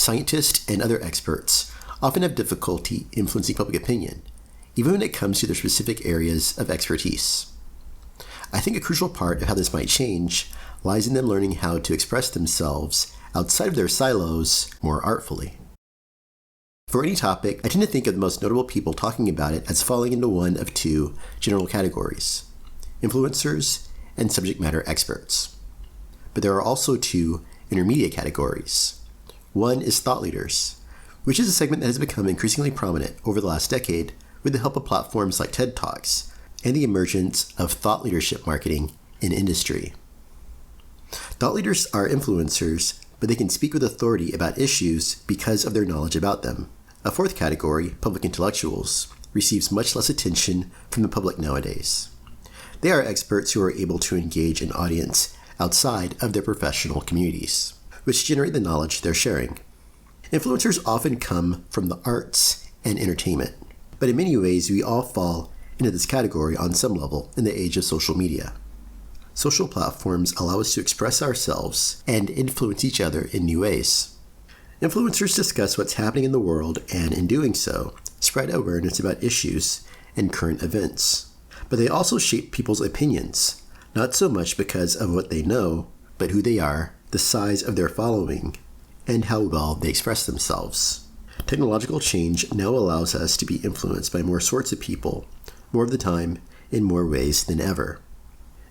Scientists and other experts often have difficulty influencing public opinion, even when it comes to their specific areas of expertise. I think a crucial part of how this might change lies in them learning how to express themselves outside of their silos more artfully. For any topic, I tend to think of the most notable people talking about it as falling into one of two general categories: influencers and subject matter experts. But there are also two intermediate categories. One is thought leaders, which is a segment that has become increasingly prominent over the last decade with the help of platforms like TED Talks and the emergence of thought leadership marketing in industry. Thought leaders are influencers, but they can speak with authority about issues because of their knowledge about them. A fourth category, public intellectuals, receives much less attention from the public nowadays. They are experts who are able to engage an audience outside of their professional communities, which generate the knowledge they're sharing. Influencers often come from the arts and entertainment, but in many ways we all fall into this category on some level in the age of social media. Social platforms allow us to express ourselves and influence each other in new ways. Influencers discuss what's happening in the world and, in doing so, spread awareness about issues and current events. But they also shape people's opinions, not so much because of what they know, but who they are, the size of their following, and how well they express themselves. Technological change now allows us to be influenced by more sorts of people, more of the time, in more ways than ever.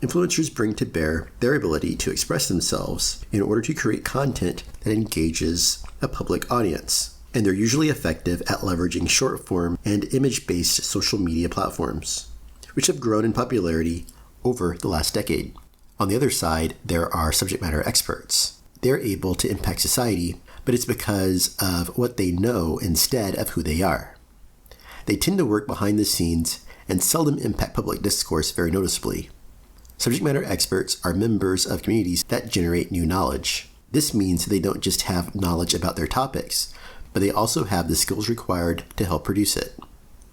Influencers bring to bear their ability to express themselves in order to create content that engages a public audience, and they're usually effective at leveraging short-form and image-based social media platforms, which have grown in popularity over the last decade. On the other side, there are subject matter experts. They're able to impact society, but it's because of what they know instead of who they are. They tend to work behind the scenes and seldom impact public discourse very noticeably. Subject matter experts are members of communities that generate new knowledge. This means they don't just have knowledge about their topics, but they also have the skills required to help produce it.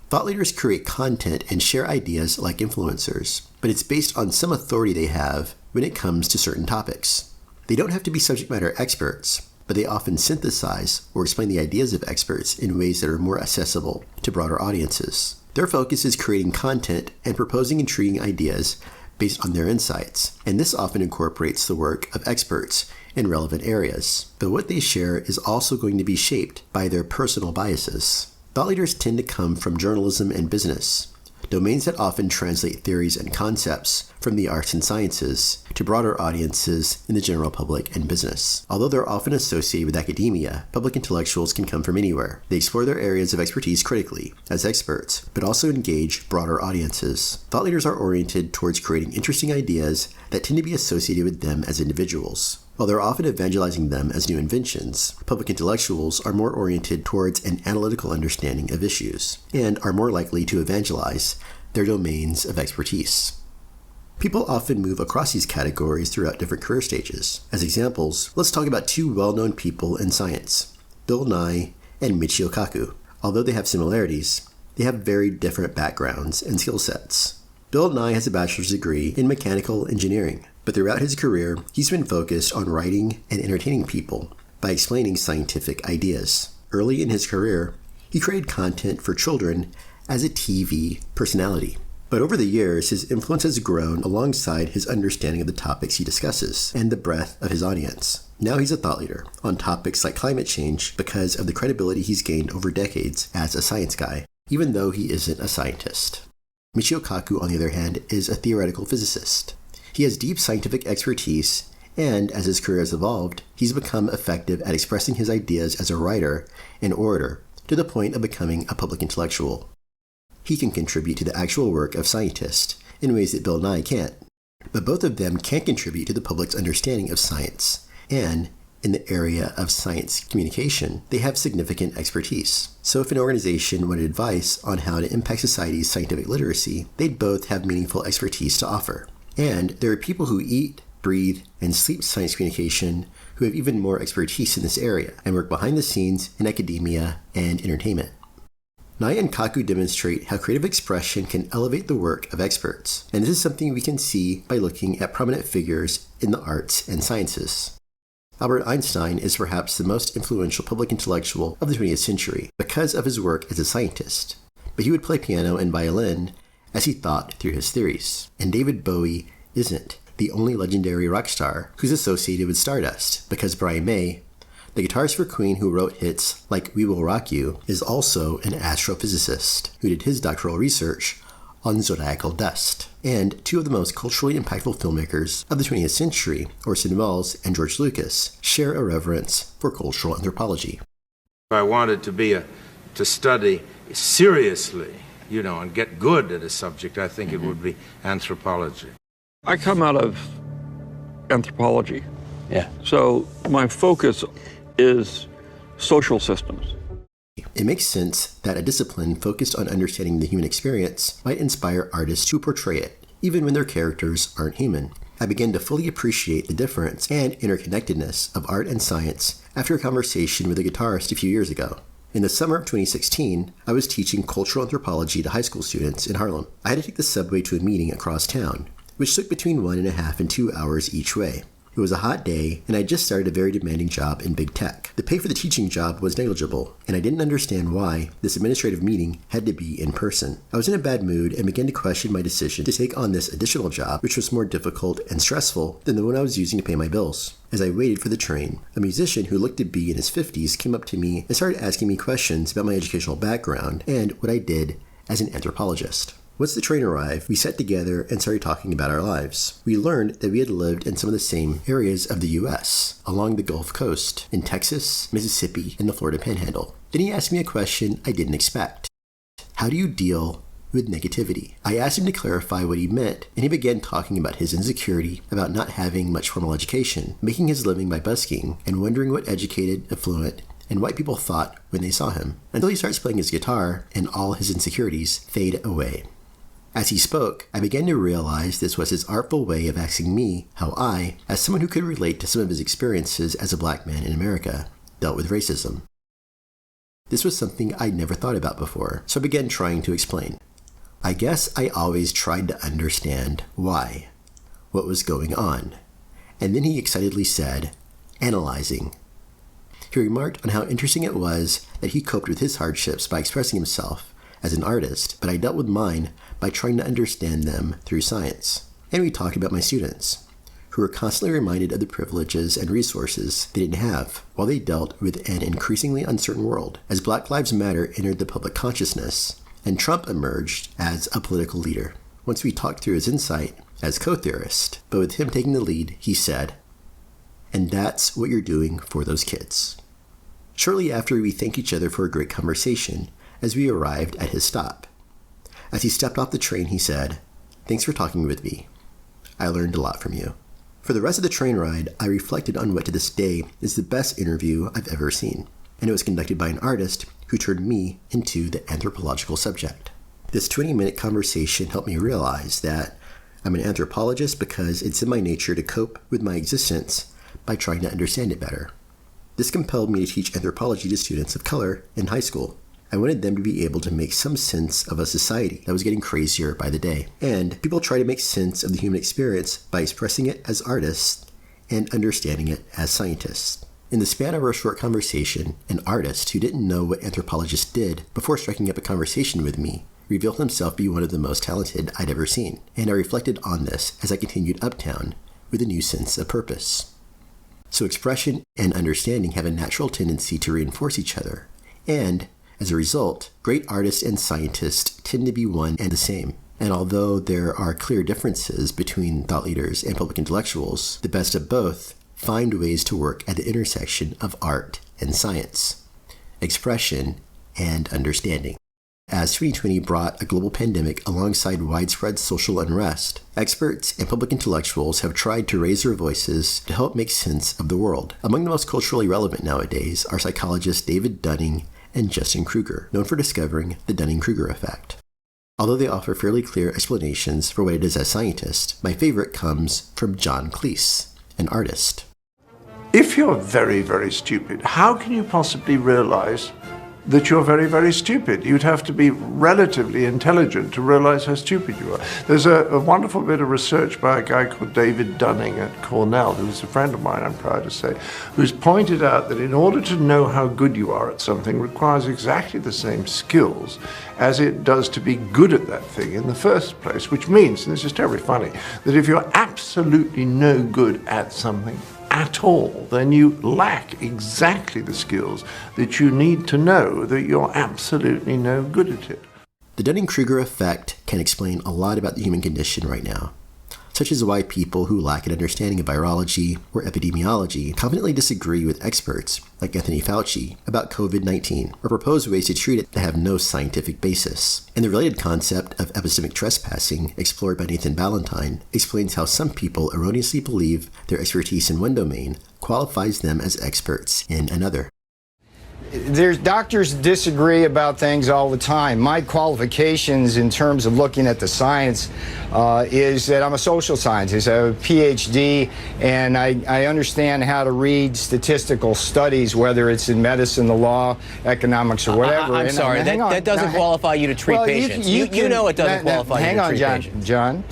Thought leaders create content and share ideas like influencers, but it's based on some authority they have when it comes to certain topics. They don't have to be subject matter experts, but they often synthesize or explain the ideas of experts in ways that are more accessible to broader audiences. Their focus is creating content and proposing intriguing ideas based on their insights, and this often incorporates the work of experts in relevant areas. But what they share is also going to be shaped by their personal biases. Thought leaders tend to come from journalism and business, domains that often translate theories and concepts from the arts and sciences to broader audiences in the general public and business. Although they're often associated with academia, public intellectuals can come from anywhere. They explore their areas of expertise critically, as experts, but also engage broader audiences. Thought leaders are oriented towards creating interesting ideas that tend to be associated with them as individuals. While they're often evangelizing them as new inventions, public intellectuals are more oriented towards an analytical understanding of issues, and are more likely to evangelize their domains of expertise. People often move across these categories throughout different career stages. As examples, let's talk about two well-known people in science, Bill Nye and Michio Kaku. Although they have similarities, they have very different backgrounds and skill sets. Bill Nye has a bachelor's degree in mechanical engineering, but throughout his career, he's been focused on writing and entertaining people by explaining scientific ideas. Early in his career, he created content for children as a TV personality. But over the years, his influence has grown alongside his understanding of the topics he discusses and the breadth of his audience. Now he's a thought leader on topics like climate change because of the credibility he's gained over decades as a science guy, even though he isn't a scientist. Michio Kaku, on the other hand, is a theoretical physicist. He has deep scientific expertise, and as his career has evolved, he's become effective at expressing his ideas as a writer and orator to the point of becoming a public intellectual. He can contribute to the actual work of scientists in ways that Bill Nye can't. But both of them can contribute to the public's understanding of science, and in the area of science communication, they have significant expertise. So if an organization wanted advice on how to impact society's scientific literacy, they'd both have meaningful expertise to offer. And there are people who eat, breathe, and sleep science communication who have even more expertise in this area and work behind the scenes in academia and entertainment. Nye and Kaku demonstrate how creative expression can elevate the work of experts, and this is something we can see by looking at prominent figures in the arts and sciences. Albert Einstein is perhaps the most influential public intellectual of the 20th century because of his work as a scientist, but he would play piano and violin as he thought through his theories. And David Bowie isn't the only legendary rock star who's associated with Stardust, because Brian May, the guitarist for Queen who wrote hits like We Will Rock You, is also an astrophysicist who did his doctoral research on zodiacal dust. And two of the most culturally impactful filmmakers of the 20th century, Orson Welles and George Lucas, share a reverence for cultural anthropology. If I wanted to study seriously, and get good at a subject, I think it would be anthropology. I come out of anthropology. Yeah. So my focus is social systems. It makes sense that a discipline focused on understanding the human experience might inspire artists to portray it, even when their characters aren't human. I began to fully appreciate the difference and interconnectedness of art and science after a conversation with a guitarist a few years ago. In the summer of 2016, I was teaching cultural anthropology to high school students in Harlem. I had to take the subway to a meeting across town, which took between 1.5 and 2 hours each way. It was a hot day, and I just started a very demanding job in big tech. The pay for the teaching job was negligible, and I didn't understand why this administrative meeting had to be in person. I was in a bad mood and began to question my decision to take on this additional job, which was more difficult and stressful than the one I was using to pay my bills. As I waited for the train, a musician who looked to be in his 50s came up to me and started asking me questions about my educational background and what I did as an anthropologist. Once the train arrived, we sat together and started talking about our lives. We learned that we had lived in some of the same areas of the U.S., along the Gulf Coast, in Texas, Mississippi, and the Florida Panhandle. Then he asked me a question I didn't expect. How do you deal with negativity? I asked him to clarify what he meant, and he began talking about his insecurity about not having much formal education, making his living by busking, and wondering what educated, affluent, and white people thought when they saw him, until he starts playing his guitar and all his insecurities fade away. As he spoke, I began to realize this was his artful way of asking me how I, as someone who could relate to some of his experiences as a black man in America, dealt with racism. This was something I'd never thought about before, so I began trying to explain. I guess I always tried to understand why, what was going on. And then he excitedly said, analyzing. He remarked on how interesting it was that he coped with his hardships by expressing himself as an artist, but I dealt with mine by trying to understand them through science. And we talked about my students, who were constantly reminded of the privileges and resources they didn't have, while they dealt with an increasingly uncertain world, as Black Lives Matter entered the public consciousness, and Trump emerged as a political leader. Once we talked through his insight as co-theorist, but with him taking the lead, he said, "And that's what you're doing for those kids." Shortly after, we thanked each other for a great conversation as we arrived at his stop. As he stepped off the train, he said, "Thanks for talking with me. I learned a lot from you." For the rest of the train ride, I reflected on what to this day is the best interview I've ever seen, and it was conducted by an artist who turned me into the anthropological subject. This 20-minute conversation helped me realize that I'm an anthropologist because it's in my nature to cope with my existence by trying to understand it better. This compelled me to teach anthropology to students of color in high school. I wanted them to be able to make some sense of a society that was getting crazier by the day. And people try to make sense of the human experience by expressing it as artists and understanding it as scientists. In the span of our short conversation, an artist who didn't know what anthropologists did before striking up a conversation with me revealed himself to be one of the most talented I'd ever seen. And I reflected on this as I continued uptown with a new sense of purpose. So expression and understanding have a natural tendency to reinforce each other. And as a result, great artists and scientists tend to be one and the same. And although there are clear differences between thought leaders and public intellectuals, the best of both find ways to work at the intersection of art and science, expression and understanding. As 2020 brought a global pandemic alongside widespread social unrest, experts and public intellectuals have tried to raise their voices to help make sense of the world. Among the most culturally relevant nowadays are psychologists David Dunning and Justin Kruger, known for discovering the Dunning-Kruger effect. Although they offer fairly clear explanations for what it is as scientists, my favorite comes from John Cleese, an artist. If you're very, very stupid, how can you possibly realize that you're very, very stupid. You'd have to be relatively intelligent to realize how stupid you are. There's a wonderful bit of research by a guy called David Dunning at Cornell, who's a friend of mine, I'm proud to say, who's pointed out that in order to know how good you are at something requires exactly the same skills as it does to be good at that thing in the first place, which means, and this is terribly funny, that if you're absolutely no good at something at all, then you lack exactly the skills that you need to know that you're absolutely no good at it. The Dunning-Kruger effect can explain a lot about the human condition right now, such as why people who lack an understanding of virology or epidemiology confidently disagree with experts like Anthony Fauci about COVID-19 or propose ways to treat it that have no scientific basis. And the related concept of epistemic trespassing, explored by Nathan Ballantyne, explains how some people erroneously believe their expertise in one domain qualifies them as experts in another. Doctors disagree about things all the time. My qualifications in terms of looking at the science is that I'm a social scientist. I have a PhD, and I understand how to read statistical studies, whether it's in medicine, the law, economics, or whatever. I'm sorry, that doesn't qualify you to treat patients. You know it doesn't qualify you to treat patients. John.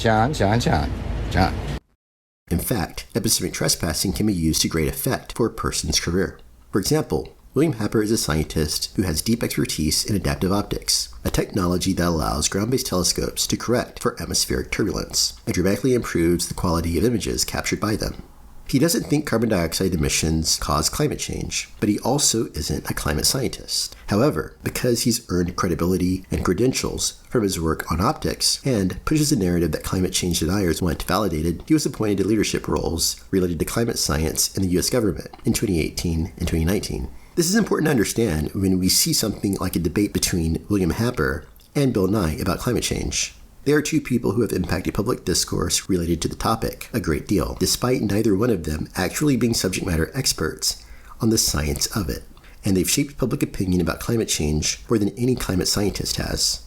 In fact, epistemic trespassing can be used to great effect for a person's career. For example, William Happer is a scientist who has deep expertise in adaptive optics, a technology that allows ground-based telescopes to correct for atmospheric turbulence and dramatically improves the quality of images captured by them. He doesn't think carbon dioxide emissions cause climate change, but he also isn't a climate scientist. However, because he's earned credibility and credentials from his work on optics and pushes the narrative that climate change deniers want validated, he was appointed to leadership roles related to climate science in the U.S. government in 2018 and 2019. This is important to understand when we see something like a debate between William Happer and Bill Nye about climate change. They are two people who have impacted public discourse related to the topic a great deal, despite neither one of them actually being subject matter experts on the science of it. And they've shaped public opinion about climate change more than any climate scientist has.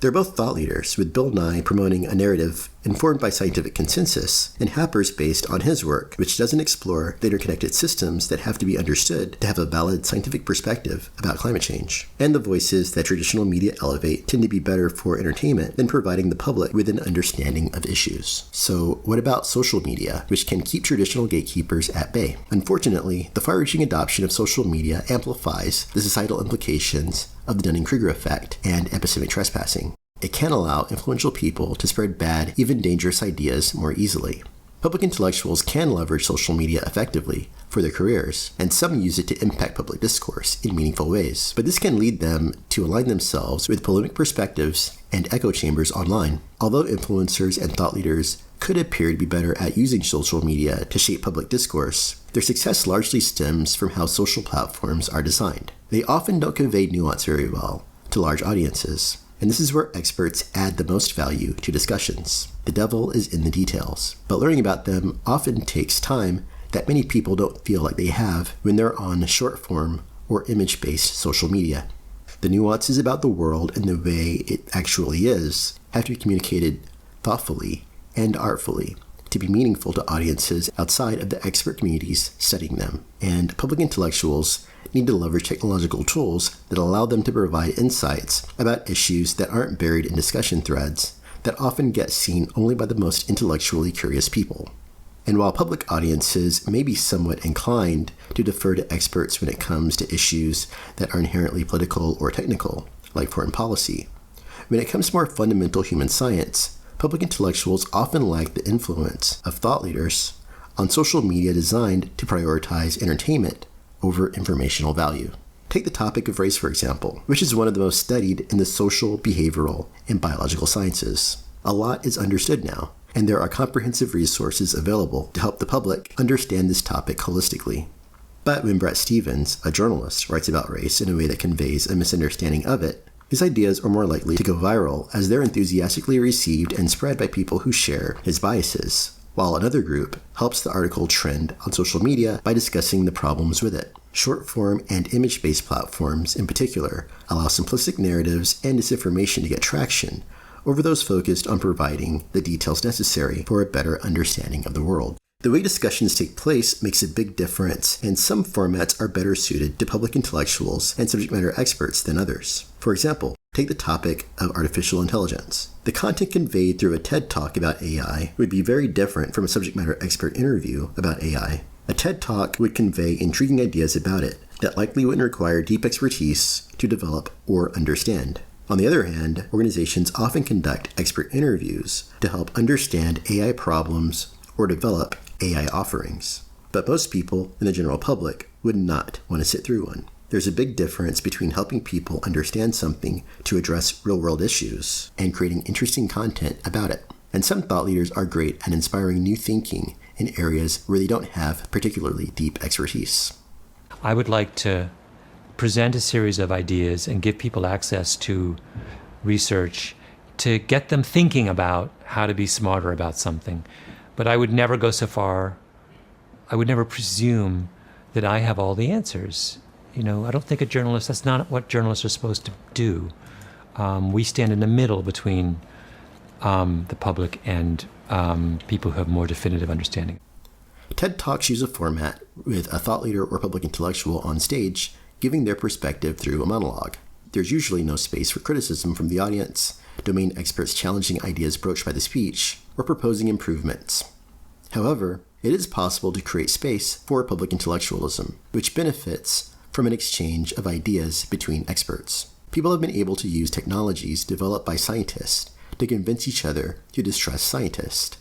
They're both thought leaders, with Bill Nye promoting a narrative informed by scientific consensus, and Happer's based on his work, which doesn't explore the interconnected systems that have to be understood to have a valid scientific perspective about climate change. And the voices that traditional media elevate tend to be better for entertainment than providing the public with an understanding of issues. So what about social media, which can keep traditional gatekeepers at bay? Unfortunately, the far-reaching adoption of social media amplifies the societal implications of the Dunning-Kruger effect and epistemic trespassing. It can allow influential people to spread bad, even dangerous ideas more easily. Public intellectuals can leverage social media effectively for their careers, and some use it to impact public discourse in meaningful ways. But this can lead them to align themselves with polemic perspectives and echo chambers online. Although influencers and thought leaders could appear to be better at using social media to shape public discourse, their success largely stems from how social platforms are designed. They often don't convey nuance very well to large audiences, and this is where experts add the most value to discussions. The devil is in the details, but learning about them often takes time that many people don't feel like they have when they're on short-form or image-based social media. The nuances about the world and the way it actually is have to be communicated thoughtfully and artfully to be meaningful to audiences outside of the expert communities studying them. And public intellectuals need to leverage technological tools that allow them to provide insights about issues that aren't buried in discussion threads that often get seen only by the most intellectually curious people. And while public audiences may be somewhat inclined to defer to experts when it comes to issues that are inherently political or technical, like foreign policy, when it comes to more fundamental human science, public intellectuals often lack the influence of thought leaders on social media designed to prioritize entertainment over informational value. Take the topic of race, for example, which is one of the most studied in the social, behavioral, and biological sciences. A lot is understood now, and there are comprehensive resources available to help the public understand this topic holistically. But when Bret Stephens, a journalist, writes about race in a way that conveys a misunderstanding of it, his ideas are more likely to go viral as they're enthusiastically received and spread by people who share his biases, while another group helps the article trend on social media by discussing the problems with it. Short-form and image-based platforms, in particular, allow simplistic narratives and disinformation to get traction over those focused on providing the details necessary for a better understanding of the world. The way discussions take place makes a big difference, and some formats are better suited to public intellectuals and subject matter experts than others. For example, take the topic of artificial intelligence. The content conveyed through a TED Talk about AI would be very different from a subject matter expert interview about AI. A TED Talk would convey intriguing ideas about it that likely wouldn't require deep expertise to develop or understand. On the other hand, organizations often conduct expert interviews to help understand AI problems or develop AI offerings. But most people in the general public would not want to sit through one. There's a big difference between helping people understand something to address real-world issues and creating interesting content about it. And some thought leaders are great at inspiring new thinking in areas where they don't have particularly deep expertise. I would like to present a series of ideas and give people access to research to get them thinking about how to be smarter about something. But I would never go so far, I would never presume that I have all the answers. I don't think that's not what journalists are supposed to do. We stand in the middle between the public and people who have more definitive understanding. TED Talks use a format with a thought leader or public intellectual on stage giving their perspective through a monologue. There's usually no space for criticism from the audience, domain experts challenging ideas broached by the speech, or proposing improvements. However, it is possible to create space for public intellectualism, which benefits from an exchange of ideas between experts. People have been able to use technologies developed by scientists to convince each other to distrust scientists.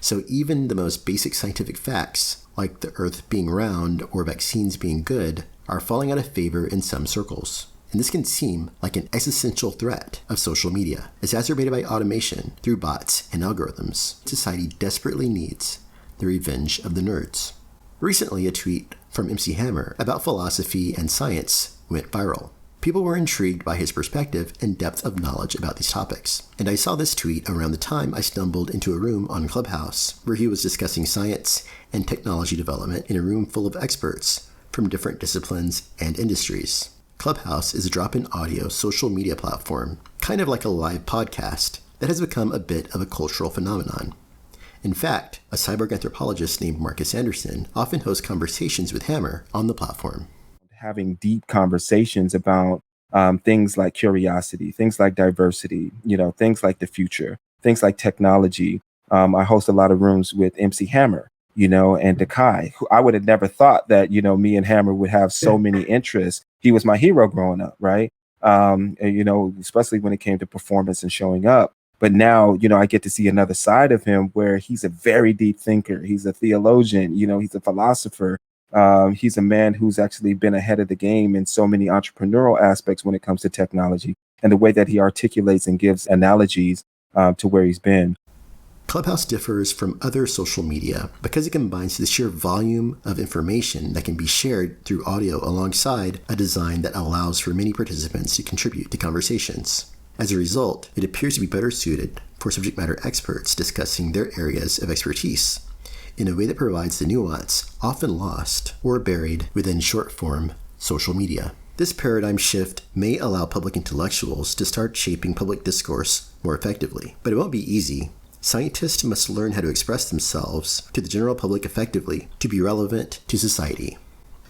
So even the most basic scientific facts, like the Earth being round or vaccines being good, are falling out of favor in some circles. And this can seem like an existential threat of social media, exacerbated by automation through bots and algorithms. Society desperately needs the revenge of the nerds. Recently, a tweet from MC Hammer about philosophy and science went viral. People were intrigued by his perspective and depth of knowledge about these topics. And I saw this tweet around the time I stumbled into a room on Clubhouse where he was discussing science and technology development in a room full of experts from different disciplines and industries. Clubhouse is a drop-in audio social media platform, kind of like a live podcast, that has become a bit of a cultural phenomenon. In fact, a cyborg anthropologist named Marcus Anderson often hosts conversations with Hammer on the platform. Having deep conversations about things like curiosity, things like diversity, things like the future, things like technology. I host a lot of rooms with MC Hammer, and Dakai, who I would have never thought that, me and Hammer would have so many interests. He was my hero growing up, right? Especially when it came to performance and showing up. But now, I get to see another side of him where he's a very deep thinker. He's a theologian, he's a philosopher. He's a man who's actually been ahead of the game in so many entrepreneurial aspects when it comes to technology and the way that he articulates and gives analogies to where he's been. Clubhouse differs from other social media because it combines the sheer volume of information that can be shared through audio alongside a design that allows for many participants to contribute to conversations. As a result, it appears to be better suited for subject matter experts discussing their areas of expertise in a way that provides the nuance often lost or buried within short-form social media. This paradigm shift may allow public intellectuals to start shaping public discourse more effectively, but it won't be easy. Scientists must learn how to express themselves to the general public effectively to be relevant to society.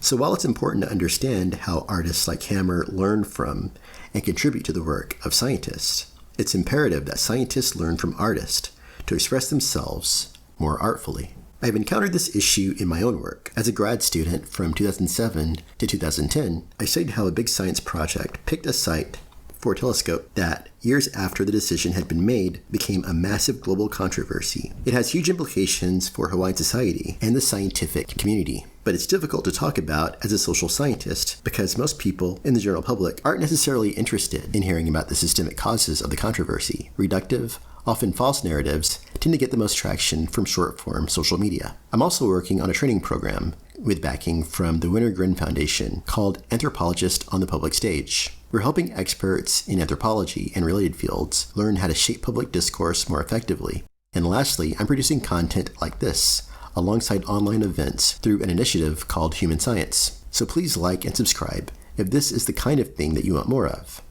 So while it's important to understand how artists like Hammer learn from and contribute to the work of scientists, it's imperative that scientists learn from artists to express themselves more artfully. I've encountered this issue in my own work. As a grad student from 2007 to 2010, I studied how a big science project picked a site for a telescope that, years after the decision had been made, became a massive global controversy. It has huge implications for Hawaiian society and the scientific community, but it's difficult to talk about as a social scientist because most people in the general public aren't necessarily interested in hearing about the systemic causes of the controversy. Reductive, often false narratives tend to get the most traction from short-form social media. I'm also working on a training program with backing from the Winter-Grin Foundation called Anthropologist on the Public Stage. We're helping experts in anthropology and related fields learn how to shape public discourse more effectively. And lastly, I'm producing content like this alongside online events through an initiative called Human Science. So please like and subscribe if this is the kind of thing that you want more of.